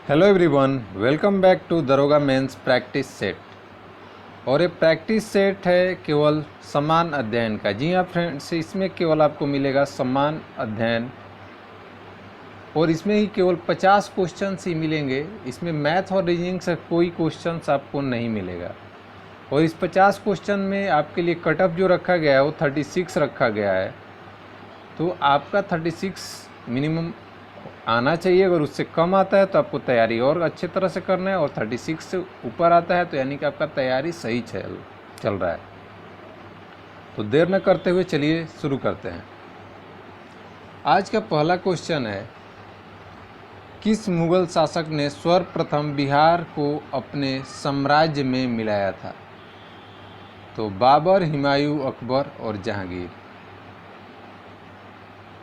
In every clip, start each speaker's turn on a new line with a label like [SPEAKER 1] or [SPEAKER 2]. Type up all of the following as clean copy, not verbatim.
[SPEAKER 1] Hello everyone, welcome back to दरोगा mains practice set. और ये प्रैक्टिस सेट है केवल समान अध्ययन का। जी हाँ फ्रेंड्स, इसमें केवल आपको मिलेगा समान अध्ययन और इसमें ही केवल 50 क्वेश्चंस ही मिलेंगे। इसमें मैथ और रीजनिंग से कोई क्वेश्चंस आपको नहीं मिलेगा। और इस 50 क्वेश्चन में आपके लिए कट ऑफ जो रखा गया है वो 36 रखा गया है। तो आपका 36 मिनिमम आना चाहिए। अगर उससे कम आता है तो आपको तैयारी और अच्छे तरह से करना है, और 36 से ऊपर आता है तो यानी कि आपका तैयारी सही चल रहा है। तो देर न करते हुए चलिए शुरू करते हैं। आज का पहला क्वेश्चन है, किस मुगल शासक ने सर्वप्रथम बिहार को अपने साम्राज्य में मिलाया था? तो बाबर, हुमायूं, अकबर और जहांगीर।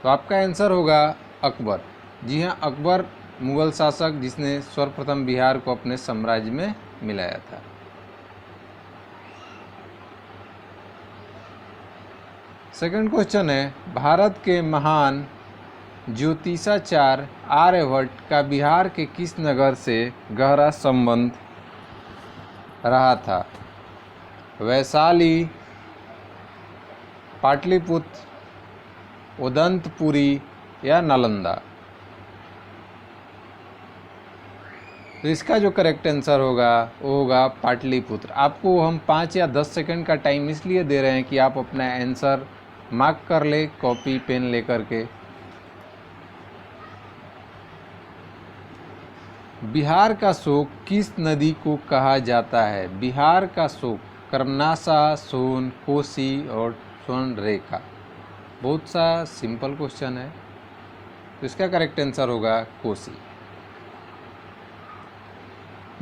[SPEAKER 1] तो आपका आंसर होगा अकबर। जी हाँ, अकबर मुगल शासक जिसने सर्वप्रथम बिहार को अपने साम्राज्य में मिलाया था। सेकंड क्वेश्चन है, भारत के महान ज्योतिषाचार्य आर्यभट्ट का बिहार के किस नगर से गहरा संबंध रहा था? वैशाली, पाटलिपुत्र, उदंतपुरी या नालंदा। तो इसका जो करेक्ट आंसर होगा वो होगा पाटलिपुत्र। आपको हम 5 या 10 सेकंड का टाइम इसलिए दे रहे हैं कि आप अपना आंसर मार्क कर ले कॉपी पेन लेकर के। बिहार का शोक किस नदी को कहा जाता है? बिहार का शोक कर्मनाशा, सोन, कोसी और स्वर्णरेखा। बहुत सा सिंपल क्वेश्चन है। तो इसका करेक्ट आंसर होगा कोसी।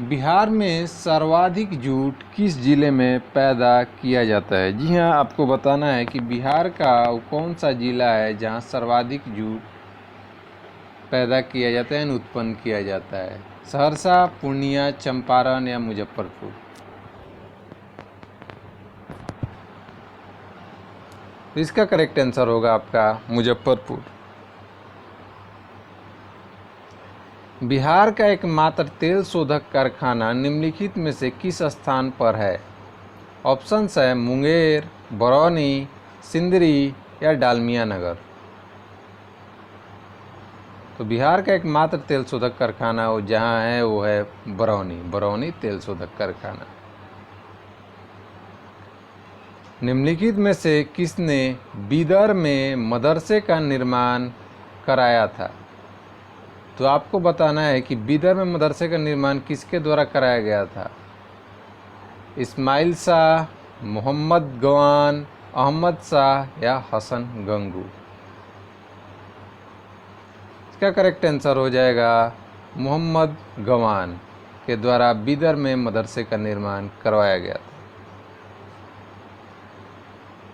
[SPEAKER 1] बिहार में सर्वाधिक जूट किस जिले में पैदा किया जाता है? जी हाँ, आपको बताना है कि बिहार का कौन सा जिला है जहाँ सर्वाधिक जूट पैदा किया जाता है, उत्पन्न किया जाता है। सहरसा, पूर्णिया, चंपारण या मुजफ्फरपुर। इसका करेक्ट आंसर होगा आपका मुजफ्फरपुर। बिहार का एकमात्र तेल शोधक कारखाना निम्नलिखित में से किस स्थान पर है? ऑप्शंस है मुंगेर, बरौनी, सिंदरी या डालमिया नगर। तो बिहार का एकमात्र तेल शोधक कारखाना वो जहाँ है वो है बरौनी तेल शोधक कारखाना। निम्नलिखित में से किसने बीदर में मदरसे का निर्माण कराया था? तो आपको बताना है कि बीदर में मदरसे का निर्माण किसके द्वारा कराया गया था? इस्माइल शाह, मोहम्मद गवान, अहमद शाह या हसन गंगू। इसका करेक्ट आंसर हो जाएगा मोहम्मद गवान के द्वारा बीदर में मदरसे का निर्माण करवाया गया था।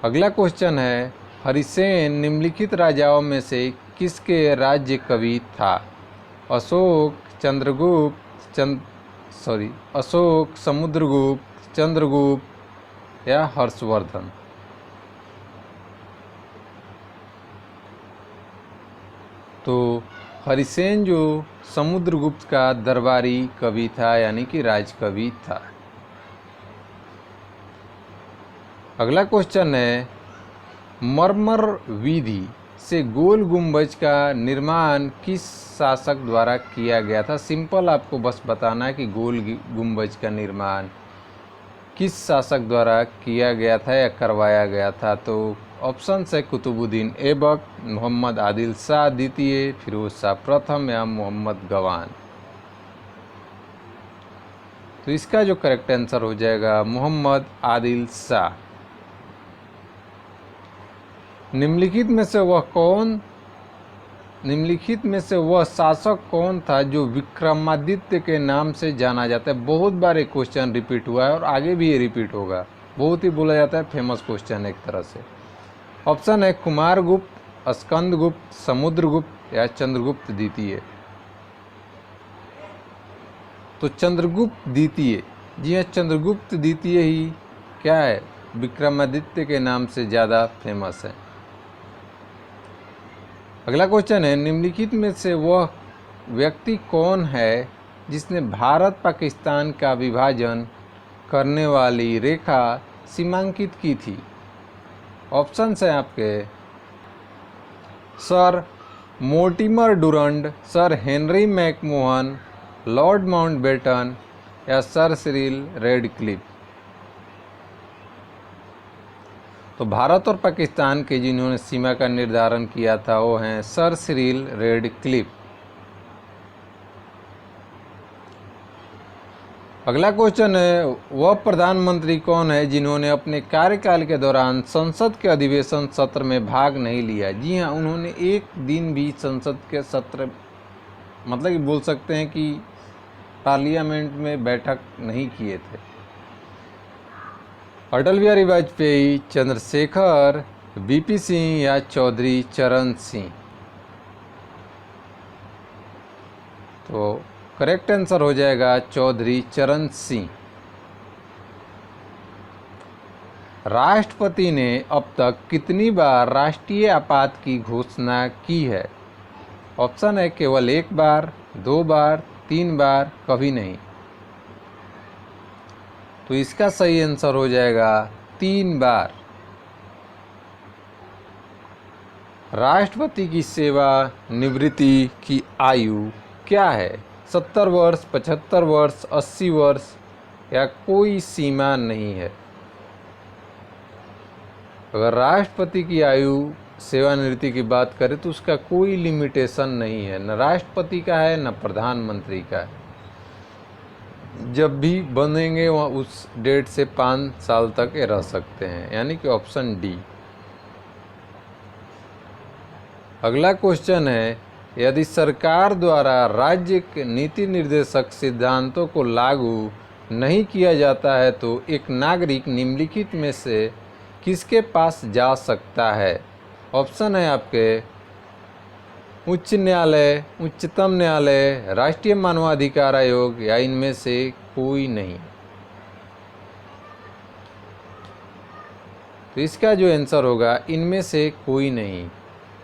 [SPEAKER 1] अगला क्वेश्चन है, हरिसेन निम्नलिखित राजाओं में से किसके राज्य कवि था? अशोक, समुद्रगुप्त, चंद्रगुप्त या हर्षवर्धन। तो हरिसेन जो समुद्रगुप्त का दरबारी कवि था, यानी कि राजकवि था। अगला क्वेश्चन है, मरमर विधि से गोल गुंबज का निर्माण किस शासक द्वारा किया गया था? सिंपल आपको बस बताना है कि गोल गुंबज का निर्माण किस शासक द्वारा किया गया था या करवाया गया था। तो ऑप्शन है कुतुबुद्दीन ऐबक, मोहम्मद आदिल शाह द्वितीय, फिरोज शाह प्रथम या मोहम्मद गवान। तो इसका जो करेक्ट आंसर हो जाएगा मोहम्मद आदिल शाह। निम्नलिखित में से वह शासक कौन था जो विक्रमादित्य के नाम से जाना जाता है? बहुत बार एक क्वेश्चन रिपीट हुआ है और आगे भी ये रिपीट होगा। बहुत ही बोला जाता है, फेमस क्वेश्चन है एक तरह से। ऑप्शन है कुमारगुप्त, स्कंदगुप्त, समुद्रगुप्त या चंद्रगुप्त द्वितीय। तो चंद्रगुप्त द्वितीय। जी हाँ, चंद्रगुप्त द्वितीय ही क्या है, विक्रमादित्य के नाम से ज़्यादा फेमस है। अगला क्वेश्चन है, निम्नलिखित में से वह व्यक्ति कौन है जिसने भारत पाकिस्तान का विभाजन करने वाली रेखा सीमांकित की थी? ऑप्शंस हैं आपके sir Mortimer Durand, sir Henry McMahon, Lord Mountbatten या सर सिरिल रेडक्लिफ। तो भारत और पाकिस्तान के जिन्होंने सीमा का निर्धारण किया था वो हैं सर सिरिल रेडक्लिफ। अगला क्वेश्चन है, वह प्रधानमंत्री कौन है जिन्होंने अपने कार्यकाल के दौरान संसद के अधिवेशन सत्र में भाग नहीं लिया? जी हाँ, उन्होंने एक दिन भी संसद के सत्र मतलब कि बोल सकते हैं कि पार्लियामेंट में बैठक नहीं किए थे। अटल बिहारी वाजपेयी, चंद्रशेखर, वीपी सिंह या चौधरी चरण सिंह? तो करेक्ट आंसर हो जाएगा चौधरी चरण सिंह। राष्ट्रपति ने अब तक कितनी बार राष्ट्रीय आपात की घोषणा की है? ऑप्शन है केवल 1 बार, 2 बार, 3 बार, कभी नहीं। तो इसका सही आंसर हो जाएगा 3 बार। राष्ट्रपति की सेवा निवृत्ति की आयु क्या है? 70 वर्ष, 75 वर्ष, 80 वर्ष या कोई सीमा नहीं है? अगर राष्ट्रपति की आयु सेवानिवृत्ति की बात करें तो उसका कोई लिमिटेशन नहीं है, न राष्ट्रपति का है न प्रधानमंत्री का है। जब भी बनेंगे वहाँ उस डेट से 5 साल तक ये रह सकते हैं, यानी कि ऑप्शन डी। अगला क्वेश्चन है, यदि सरकार द्वारा राज्य के नीति निर्देशक सिद्धांतों को लागू नहीं किया जाता है तो एक नागरिक निम्नलिखित में से किसके पास जा सकता है? ऑप्शन है आपके उच्च न्यायालय, उच्चतम न्यायालय, राष्ट्रीय मानवाधिकार आयोग या इनमें से कोई नहीं। तो इसका जो आंसर होगा इनमें से कोई नहीं,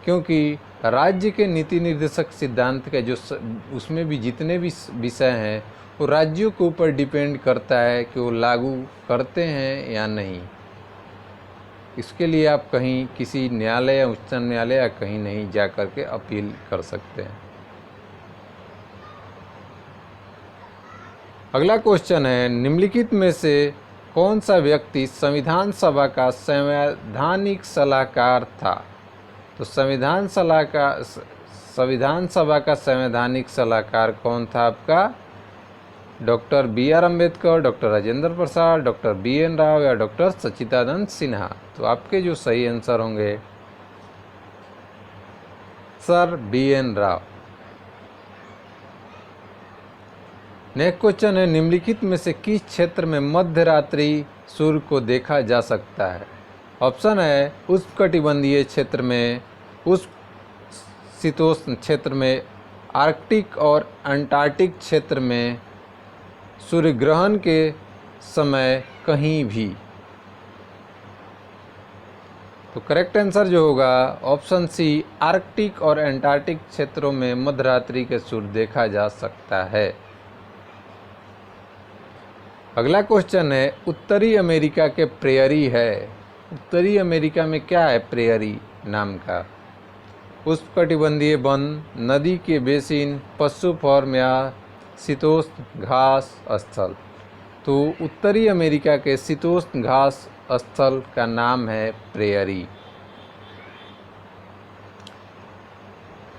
[SPEAKER 1] क्योंकि राज्य के नीति निर्देशक सिद्धांत का जो उसमें भी जितने भी विषय हैं वो राज्यों के ऊपर डिपेंड करता है कि वो लागू करते हैं या नहीं। इसके लिए आप कहीं किसी न्यायालय या उच्चतम न्यायालय या कहीं नहीं जा कर के अपील कर सकते हैं। अगला क्वेश्चन है, निम्नलिखित में से कौन सा व्यक्ति संविधान सभा का संवैधानिक सलाहकार था? तो संविधान सभा का संवैधानिक सलाहकार कौन था आपका? Doctor BR Ambedkar, doctor Rajendra Prasad, doctor BN Rao या डॉक्टर सच्चिदानंद सिन्हा? तो आपके जो सही आंसर होंगे sir BN Rao. Next question है, निम्नलिखित में से किस क्षेत्र में मध्यरात्रि सूर्य को देखा जा सकता है? ऑप्शन है उष्णकटिबंधीय क्षेत्र में, शीतोष्ण क्षेत्र में, आर्कटिक और अंटार्कटिक क्षेत्र में, सूर्य ग्रहण के समय कहीं भी। तो करेक्ट आंसर जो होगा ऑप्शन सी, आर्कटिक और अंटार्कटिक क्षेत्रों में मध्यरात्रि के सूर्य देखा जा सकता है। अगला क्वेश्चन है, उत्तरी अमेरिका के प्रेयरी है। उत्तरी अमेरिका में क्या है प्रेयरी नाम का? उष्णकटिबंधीय वन, नदी के बेसिन, पशु फार्म या शीतोष्ण घास स्थल? तो उत्तरी अमेरिका के शीतोष्ण घास स्थल का नाम है प्रेयरी।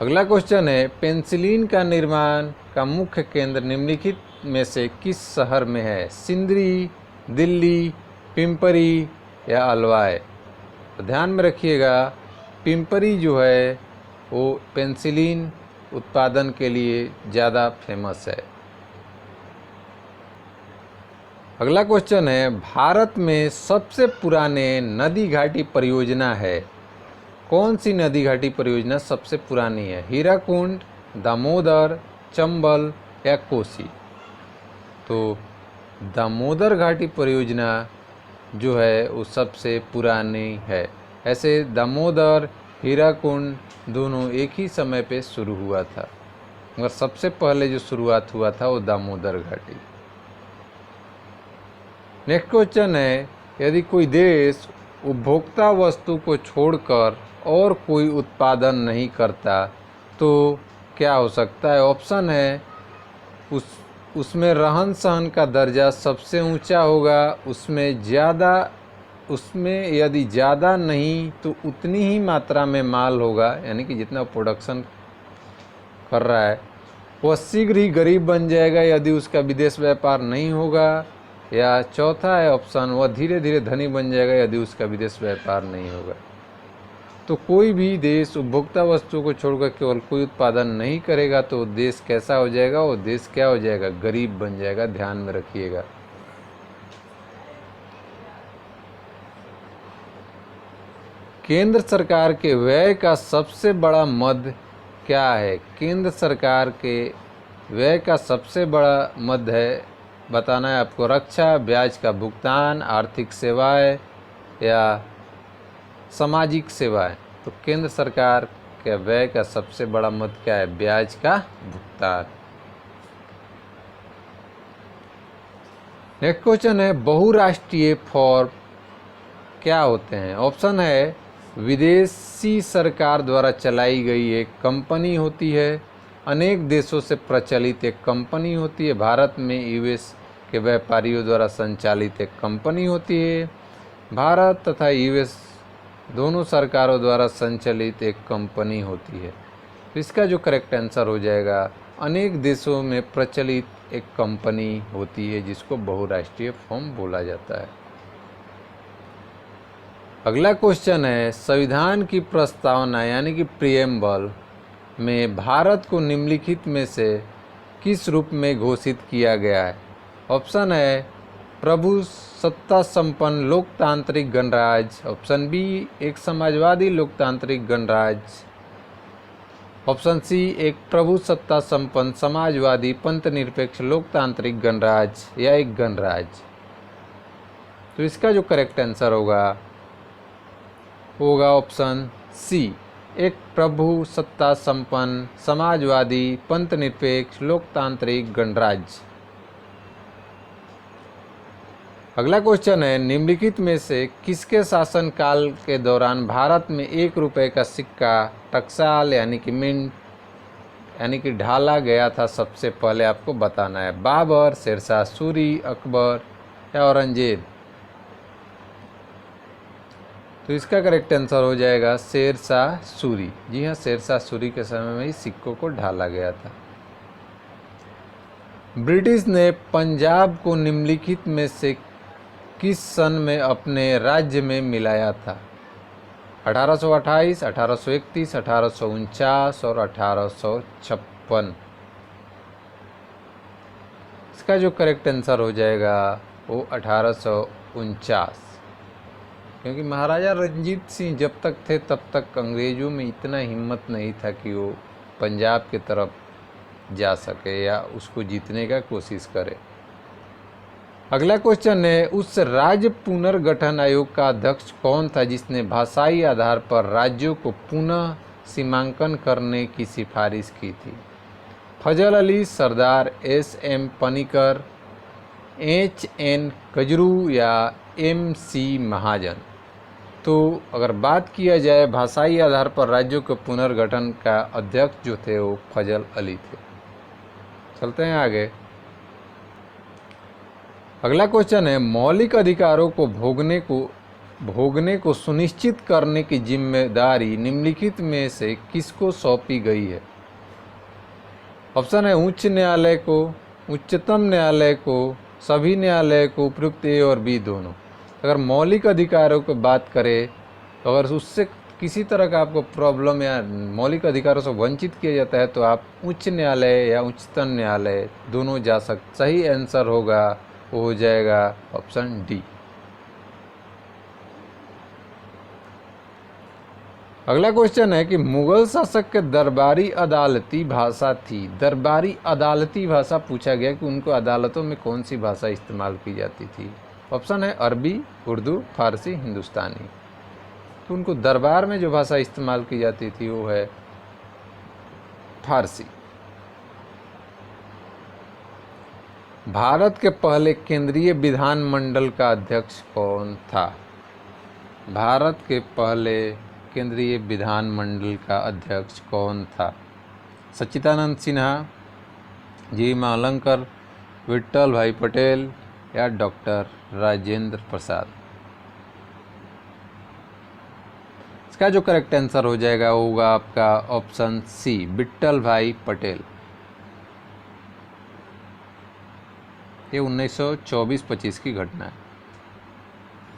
[SPEAKER 1] अगला क्वेश्चन है, पेंसिलिन का निर्माण का मुख्य केंद्र निम्नलिखित में से किस शहर में है? सिंदरी, दिल्ली, पिंपरी या अलवार? तो ध्यान में रखिएगा, पिंपरी जो है वो पेंसिलिन उत्पादन के लिए ज़्यादा फेमस है। अगला क्वेश्चन है, भारत में सबसे पुराने नदी घाटी परियोजना है? कौन सी नदी घाटी परियोजना सबसे पुरानी है? हीराकुंड, दामोदर, चंबल या कोसी? तो दामोदर घाटी परियोजना जो है वो सबसे पुरानी है। ऐसे दामोदर, हीराकुंड दोनों एक ही समय पे शुरू हुआ था। मगर सबसे पहले जो शुरुआत हुआ था वो दामोदर घाटी। नेक्स्ट क्वेश्चन है, यदि कोई देश उपभोक्ता वस्तु को छोड़कर और कोई उत्पादन नहीं करता तो क्या हो सकता है? ऑप्शन है उसमें रहन सहन का दर्जा सबसे ऊंचा होगा, उसमें यदि ज़्यादा नहीं तो उतनी ही मात्रा में माल होगा, यानी कि जितना प्रोडक्शन कर रहा है, वह शीघ्र ही गरीब बन जाएगा यदि उसका विदेश व्यापार नहीं होगा, या चौथा है ऑप्शन, वह धीरे धीरे धनी बन जाएगा यदि उसका विदेश व्यापार नहीं होगा। तो कोई भी देश उपभोक्ता वस्तुओं को छोड़कर केवल कोई उत्पादन नहीं करेगा तो देश कैसा हो जाएगा? वो देश क्या हो जाएगा? गरीब बन जाएगा, ध्यान में रखिएगा। केंद्र सरकार के व्यय का सबसे बड़ा मद क्या है? केंद्र सरकार के व्यय का सबसे बड़ा मद है, बताना है आपको, रक्षा, ब्याज का भुगतान, आर्थिक सेवाएं या सामाजिक सेवाएं। तो केंद्र सरकार के व्यय का सबसे बड़ा मद क्या है? ब्याज का भुगतान। नेक्स्ट क्वेश्चन है, बहुराष्ट्रीय फर्म क्या होते हैं? ऑप्शन है विदेशी सरकार द्वारा चलाई गई एक कंपनी होती है, अनेक देशों से प्रचलित एक कंपनी होती है, भारत में यूएस के व्यापारियों द्वारा संचालित एक कंपनी होती है, भारत तथा यूएस दोनों सरकारों द्वारा संचालित एक कंपनी होती है। तो इसका जो करेक्ट आंसर हो जाएगा, अनेक देशों में प्रचलित एक कंपनी होती है जिसको बहुराष्ट्रीय फर्म बोला जाता है। अगला क्वेश्चन है, संविधान की प्रस्तावना यानी कि प्रीएम्बल में भारत को निम्नलिखित में से किस रूप में घोषित किया गया है? ऑप्शन है प्रभु सत्ता संपन्न लोकतांत्रिक गणराज्य, ऑप्शन बी एक समाजवादी लोकतांत्रिक गणराज्य, ऑप्शन सी एक प्रभु सत्ता संपन्न समाजवादी पंथनिरपेक्ष लोकतांत्रिक गणराज्य या एक गणराज्य। तो इसका जो करेक्ट आंसर होगा ऑप्शन सी, एक प्रभु सत्ता संपन्न समाजवादी पंथनिरपेक्ष लोकतांत्रिक गणराज्य। अगला क्वेश्चन है, निम्नलिखित में से किसके शासनकाल के दौरान भारत में 1 रुपये का सिक्का टकसाल यानी कि मिंट यानी कि ढाला गया था? सबसे पहले आपको बताना है, बाबर, शेरशाह सूरी, अकबर या औरंगजेब। तो इसका करेक्ट आंसर हो जाएगा शेरशाह सूरी। जी हाँ, शेरशाह सूरी के समय में ही सिक्कों को ढाला गया था। ब्रिटिश ने पंजाब को निम्नलिखित में से किस सन में अपने राज्य में मिलाया था? 1828, 1831, 1849 और 1856। इसका जो करेक्ट आंसर हो जाएगा वो 1849, क्योंकि महाराजा रंजीत सिंह जब तक थे तब तक अंग्रेज़ों में इतना हिम्मत नहीं था कि वो पंजाब की तरफ जा सके या उसको जीतने का कोशिश करे। अगला क्वेश्चन है, उस राज्य पुनर्गठन आयोग का अध्यक्ष कौन था जिसने भाषाई आधार पर राज्यों को पुनः सीमांकन करने की सिफारिश की थी? फजल अली, सरदार एस.एम. पनिकर, एच.एन. कजरू या एम.सी. महाजन। तो अगर बात किया जाए भाषाई आधार पर राज्यों के पुनर्गठन का अध्यक्ष जो थे वो फजल अली थे। चलते हैं आगे। अगला क्वेश्चन है, मौलिक अधिकारों को भोगने को सुनिश्चित करने की जिम्मेदारी निम्नलिखित में से किसको सौंपी गई है? ऑप्शन है उच्च न्यायालय को, उच्चतम न्यायालय को, सभी न्यायालय को, उपयुक्त ए और बी दोनों। अगर मौलिक अधिकारों की बात करें तो अगर उससे किसी तरह का आपको प्रॉब्लम या मौलिक अधिकारों से वंचित किया जाता है तो आप उच्च न्यायालय या उच्चतम न्यायालय दोनों जा सकते। सही आंसर होगा वो हो जाएगा ऑप्शन डी। अगला क्वेश्चन है कि मुगल शासक के दरबारी अदालती भाषा थी। दरबारी अदालती भाषा पूछा गया कि उनको अदालतों में कौन सी भाषा इस्तेमाल की जाती थी? ऑप्शन है अरबी, उर्दू, फारसी, हिंदुस्तानी। तो उनको दरबार में जो भाषा इस्तेमाल की जाती थी वो है फारसी। भारत के पहले केंद्रीय विधानमंडल का अध्यक्ष कौन था? भारत के पहले केंद्रीय विधानमंडल का अध्यक्ष कौन था? सच्चिदानंद सिन्हा, जी मालंकर, विट्ठल भाई पटेल या डॉक्टर राजेंद्र प्रसाद? इसका जो करेक्ट आंसर हो जाएगा होगा आपका ऑप्शन सी, विट्ठल भाई पटेल। ये 1924-25 की घटना है।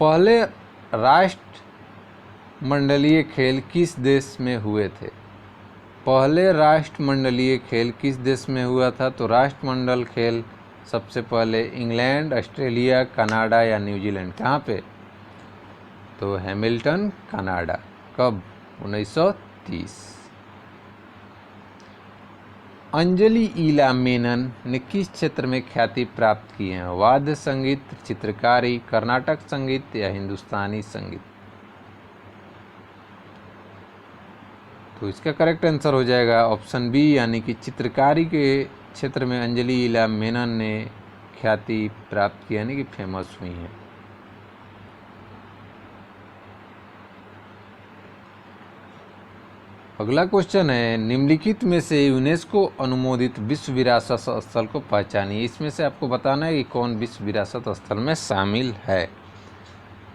[SPEAKER 1] पहले राष्ट्रमंडलीय खेल किस देश में हुए थे? पहले राष्ट्रमंडलीय खेल किस देश में हुआ था? तो राष्ट्रमंडल खेल सबसे पहले इंग्लैंड, ऑस्ट्रेलिया, कनाडा या न्यूजीलैंड। कहाँ पे? तो हैमिल्टन, कनाडा। कब? 1930। अंजलि ईला मेनन ने किस क्षेत्र में ख्याति प्राप्त की है? वाद्य संगीत, चित्रकारी, कर्नाटक संगीत या हिंदुस्तानी संगीत? तो इसका करेक्ट आंसर हो जाएगा ऑप्शन बी, यानी कि चित्रकारी के क्षेत्र में अंजलि ईला मेनन ने ख्याति प्राप्त की, यानी कि फेमस हुई हैं। अगला क्वेश्चन है, निम्नलिखित में से यूनेस्को अनुमोदित विश्व विरासत स्थल को पहचानिए। इसमें से आपको बताना है कि कौन विश्व विरासत स्थल में शामिल है।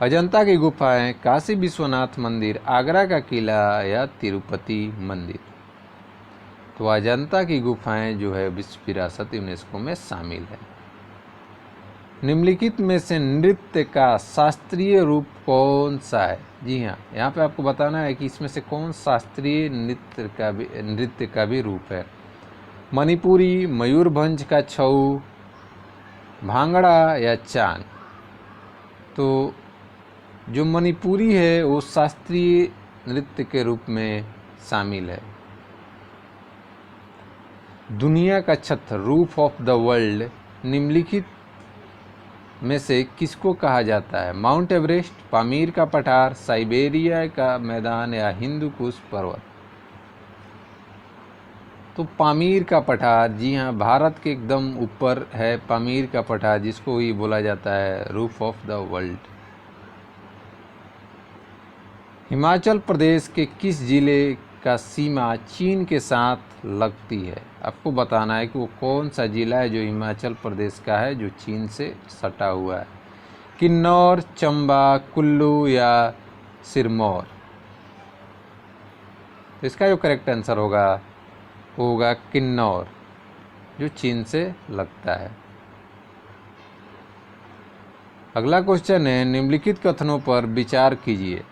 [SPEAKER 1] अजंता की गुफाएं, काशी विश्वनाथ मंदिर, आगरा का किला या तिरुपति मंदिर? तो अजंता की गुफाएं जो है विश्व विरासत यूनेस्को में शामिल है। निम्नलिखित में से नृत्य का शास्त्रीय रूप कौन सा है? जी हाँ, यहाँ पे आपको बताना है कि इसमें से कौन शास्त्रीय नृत्य का भी रूप है। मणिपुरी, मयूरभंज का छऊ, भांगड़ा या चांद? तो जो मणिपुरी है वो शास्त्रीय नृत्य के रूप में शामिल है। दुनिया का छत, रूफ ऑफ द वर्ल्ड, निम्नलिखित में से किसको कहा जाता है? माउंट एवरेस्ट, पामीर का पठार, साइबेरिया का मैदान या हिंदू कुश पर्वत? तो पामीर का पठार, जी हाँ, भारत के एकदम ऊपर है पामीर का पठार, जिसको ही बोला जाता है roof of the world. Himachal Pradesh के किस जिले का सीमा चीन के साथ लगती है? आपको बताना है कि वो कौन सा जिला है जो हिमाचल प्रदेश का है, जो चीन से सटा हुआ है। किन्नौर, चंबा, कुल्लू या सिरमौर? तो इसका जो करेक्ट आंसर होगा किन्नौर, जो चीन से लगता है। अगला क्वेश्चन है, निम्नलिखित कथनों पर विचार कीजिए।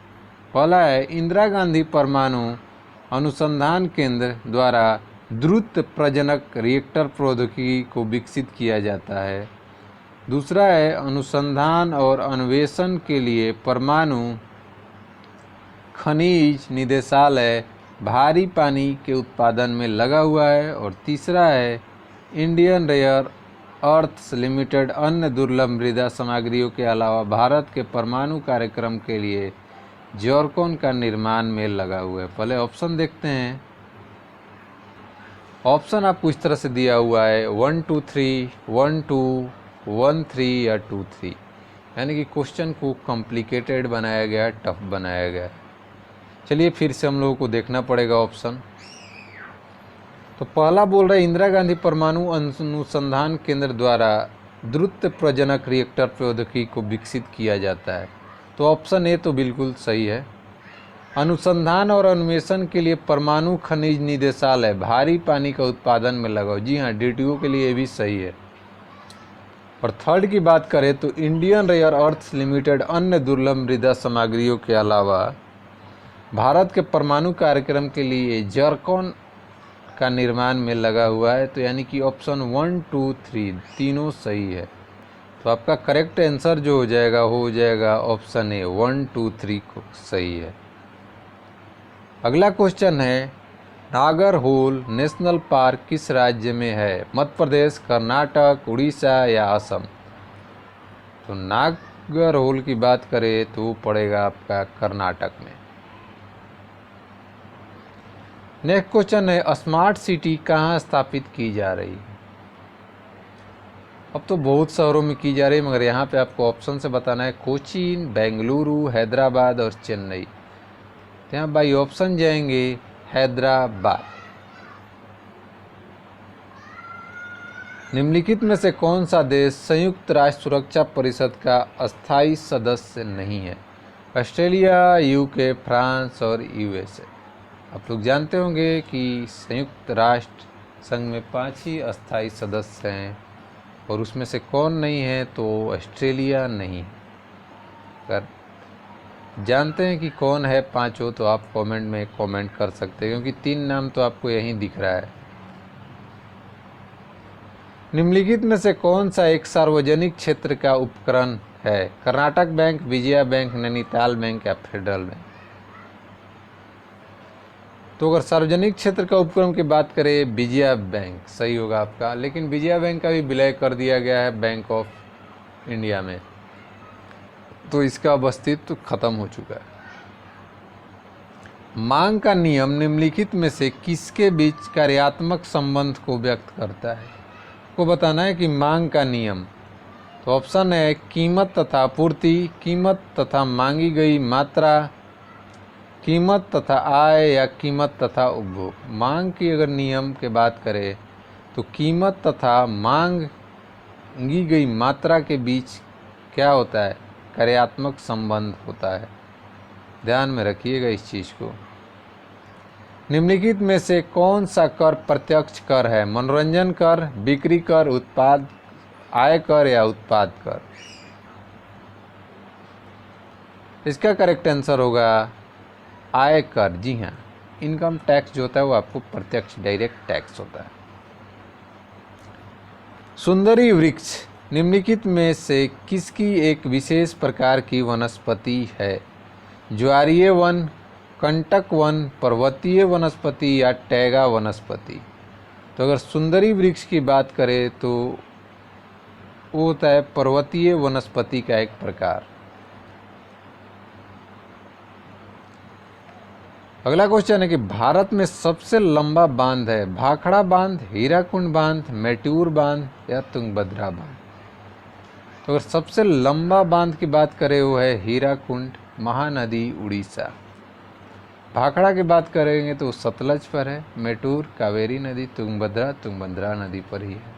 [SPEAKER 1] पहला है, इंदिरा गांधी परमाणु अनुसंधान केंद्र द्वारा द्रुत प्रजनक रिएक्टर प्रौद्योगिकी को विकसित किया जाता है। दूसरा है, अनुसंधान और अन्वेषण के लिए परमाणु खनिज निदेशालय भारी पानी के उत्पादन में लगा हुआ है। और तीसरा है, इंडियन रेयर अर्थ्स लिमिटेड अन्य दुर्लभ मृदा सामग्रियों के अलावा भारत के परमाणु कार्यक्रम के लिए जॉर्कोन का निर्माण में लगा हुआ है। पहले ऑप्शन देखते हैं। ऑप्शन आपको इस तरह से दिया हुआ है 1 2 3, 1 2, 1 3 या 2 3, यानी कि क्वेश्चन को कॉम्प्लिकेटेड बनाया गया, टफ बनाया गया। चलिए फिर से हम लोगों को देखना पड़ेगा ऑप्शन। तो पहला बोल रहा है, इंदिरा गांधी परमाणु अनुसंधान केंद्र द्वारा द्रुत प्रजनक रिएक्टर प्रौद्योगिकी को विकसित किया जाता है। तो ऑप्शन ए तो बिल्कुल सही है। अनुसंधान और अन्वेषण के लिए परमाणु खनिज निदेशालय भारी पानी का उत्पादन में लगाओ, जी हाँ, DTO के लिए भी सही है। और थर्ड की बात करें तो इंडियन रेयर अर्थ्स लिमिटेड अन्य दुर्लभ मृदा सामग्रियों के अलावा भारत के परमाणु कार्यक्रम के लिए जॉर्कोन का निर्माण में लगा हुआ है। तो यानी कि ऑप्शन 1 2 3 तीनों सही है। तो आपका करेक्ट आंसर जो हो जाएगा ऑप्शन ए 1 2 3 को सही है। अगला क्वेश्चन है, नागरहोल नेशनल पार्क किस राज्य में है? मध्य प्रदेश, कर्नाटक, उड़ीसा या असम? तो नागरहोल की बात करें तो वो पड़ेगा आपका कर्नाटक में। नेक्स्ट क्वेश्चन है, स्मार्ट सिटी कहाँ स्थापित की जा रही है? अब तो बहुत शहरों में की जा रही है, मगर यहाँ पे आपको ऑप्शन से बताना है कोचीन, बेंगलुरु, हैदराबाद और चेन्नई। तो यहाँ बाई ऑप्शन जाएंगे हैदराबाद। निम्नलिखित में से कौन सा देश संयुक्त राष्ट्र सुरक्षा परिषद का अस्थायी सदस्य नहीं है? ऑस्ट्रेलिया, यूके, फ्रांस और यूएसए। आप लोग जानते होंगे कि संयुक्त राष्ट्र संघ में 5 ही अस्थायी सदस्य हैं और उसमें से कौन नहीं है? तो ऑस्ट्रेलिया नहीं है। अगर जानते हैं कि कौन है पांचों तो आप कमेंट में कमेंट कर सकते हैं, क्योंकि 3 नाम तो आपको यहीं दिख रहा है। निम्नलिखित में से कौन सा एक सार्वजनिक क्षेत्र का उपकरण है? Karnataka bank, Vijaya bank, Nainital bank या फेडरल बैंक। तो अगर सार्वजनिक क्षेत्र का उपक्रम की बात करें, विजया बैंक सही होगा आपका। लेकिन विजया बैंक का भी विलय कर दिया गया है बैंक ऑफ इंडिया में, तो इसका अस्तित्व खत्म हो चुका है। मांग का नियम निम्नलिखित में से किसके बीच कार्यात्मक संबंध को व्यक्त करता है? को बताना है कि मांग का नियम। तो ऑप्शन है कीमत तथा आपूर्ति, कीमत तथा मांगी गई मात्रा, कीमत तथा आय या कीमत तथा उपभोग। मांग की अगर नियम के बात करें तो कीमत तथा मांगी गई मात्रा के बीच क्या होता है? कार्यात्मक संबंध होता है। ध्यान में रखिएगा इस चीज़ को। निम्नलिखित में से कौन सा कर प्रत्यक्ष कर है? मनोरंजन कर, बिक्री कर, उत्पाद आय कर या उत्पाद कर। इसका करेक्ट आंसर होगा आय कर। जी हाँ, इनकम टैक्स जो होता है वो आपको प्रत्यक्ष डायरेक्ट टैक्स होता है। सुंदरी वृक्ष निम्नलिखित में से किसकी एक विशेष प्रकार की वनस्पति है? ज्वारीय वन, कंटक वन, पर्वतीय वनस्पति या टैगा वनस्पति। तो अगर सुंदरी वृक्ष की बात करें तो वो होता है पर्वतीय वनस्पति का एक प्रकार। अगला क्वेश्चन है कि भारत में सबसे लंबा बांध है भाखड़ा बांध, हीराकुंड बांध, मेट्यूर बांध या तुंगभद्रा बांध। तो अगर सबसे लंबा बांध की बात करें वो है हीराकुंड, महानदी, उड़ीसा। भाखड़ा की बात करेंगे तो सतलज पर है, मेट्यूर कावेरी नदी, तुंगभद्रा नदी पर ही है।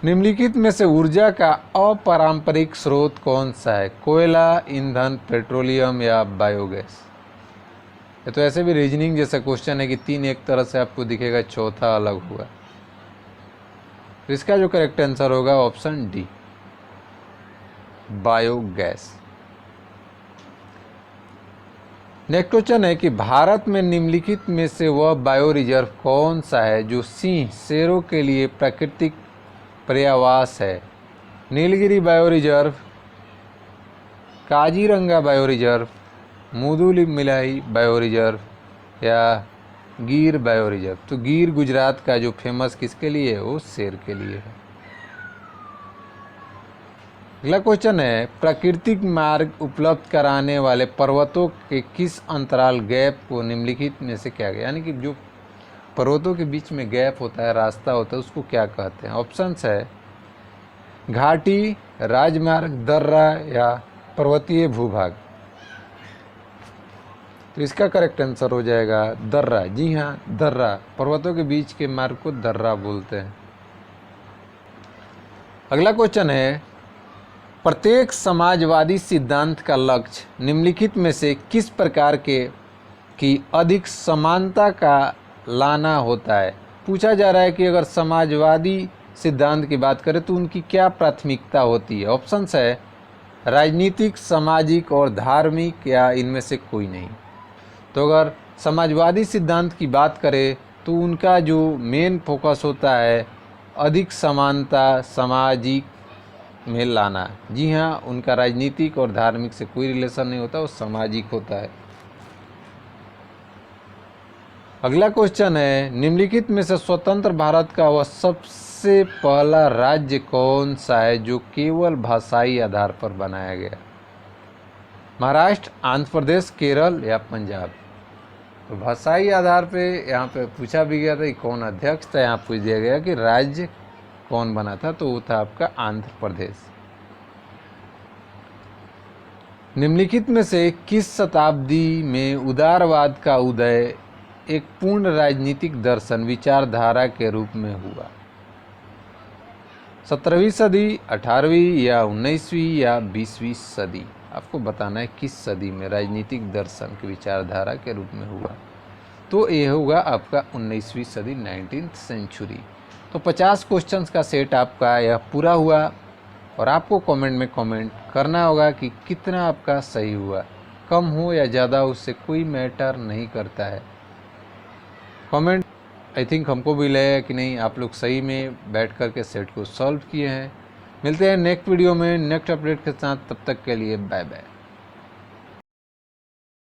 [SPEAKER 1] निम्नलिखित में से ऊर्जा का अपारंपरिक स्रोत कौन सा है? कोयला, ईंधन, पेट्रोलियम या बायोगैस। ये तो ऐसे भी रीजनिंग जैसा क्वेश्चन है कि 3 एक तरह से आपको दिखेगा, चौथा अलग होगा। तो इसका जो करेक्ट आंसर होगा option D, biogas. Next question है कि भारत में निम्नलिखित में से वह बायो रिजर्व कौन सा है जो सिंह, शेरों के लिए प्राकृतिक पर्यावास है? Nilgiri bio reserve, Kaziranga bio reserve, Mudumalai bio reserve या गिर बायो रिजर्व। तो गिर गुजरात का जो फेमस किसके लिए है? वो शेर के लिए है। अगला क्वेश्चन है प्राकृतिक मार्ग उपलब्ध कराने वाले पर्वतों के किस अंतराल गैप को निम्नलिखित में से क्या गया? यानी कि जो पर्वतों के बीच में गैप होता है, रास्ता होता है, उसको क्या कहते हैं? ऑप्शंस है घाटी, राजमार्ग, दर्रा या पर्वतीय भूभाग। तो इसका करेक्ट आंसर हो जाएगा दर्रा। जी हाँ, दर्रा, पर्वतों के बीच के मार्ग को दर्रा बोलते हैं। अगला क्वेश्चन है प्रत्येक समाजवादी सिद्धांत का लक्ष्य निम्नलिखित में से किस प्रकार के की अधिक समानता का लाना होता है? पूछा जा रहा है कि अगर समाजवादी सिद्धांत की बात करें तो उनकी क्या प्राथमिकता होती है? ऑप्शंस है राजनीतिक, सामाजिक और धार्मिक या इनमें से कोई नहीं। तो अगर समाजवादी सिद्धांत की बात करें तो उनका जो मेन फोकस होता है अधिक समानता सामाजिक में लाना। जी हाँ, उनका राजनीतिक और धार्मिक से कोई रिलेशन नहीं होता, वो सामाजिक होता है। अगला क्वेश्चन है निम्नलिखित में से स्वतंत्र भारत का वह सबसे पहला राज्य कौन सा है जो केवल भाषाई आधार पर बनाया गया? महाराष्ट्र, आंध्र प्रदेश, केरल या पंजाब। तो भाषाई आधार पे यहाँ पे पूछा भी गया था कि कौन अध्यक्ष था। यहाँ पूछ दिया गया कि राज्य कौन बना था, तो वो था आपका आंध्र प्रदेश। निम्नलिखित में से किस शताब्दी में उदारवाद का उदय एक पूर्ण राजनीतिक दर्शन विचारधारा के रूप में हुआ? 17वीं सदी, 18वीं या 19वीं या 20वीं सदी? आपको बताना है किस सदी में राजनीतिक दर्शन की विचारधारा के रूप में हुआ। तो ये होगा आपका 19वीं सदी, 19th सेंचुरी। तो 50 क्वेश्चंस का सेट आपका यह पूरा हुआ और आपको कमेंट में कमेंट करना होगा कि कितना आपका सही हुआ। कम हो या ज़्यादा उससे कोई मैटर नहीं करता है। कमेंट आई थिंक हमको भी लगेगा कि नहीं आप लोग सही में बैठ कर के सेट को सॉल्व किए हैं। मिलते हैं नेक्स्ट वीडियो में नेक्स्ट अपडेट के साथ, तब तक के लिए बाय बाय।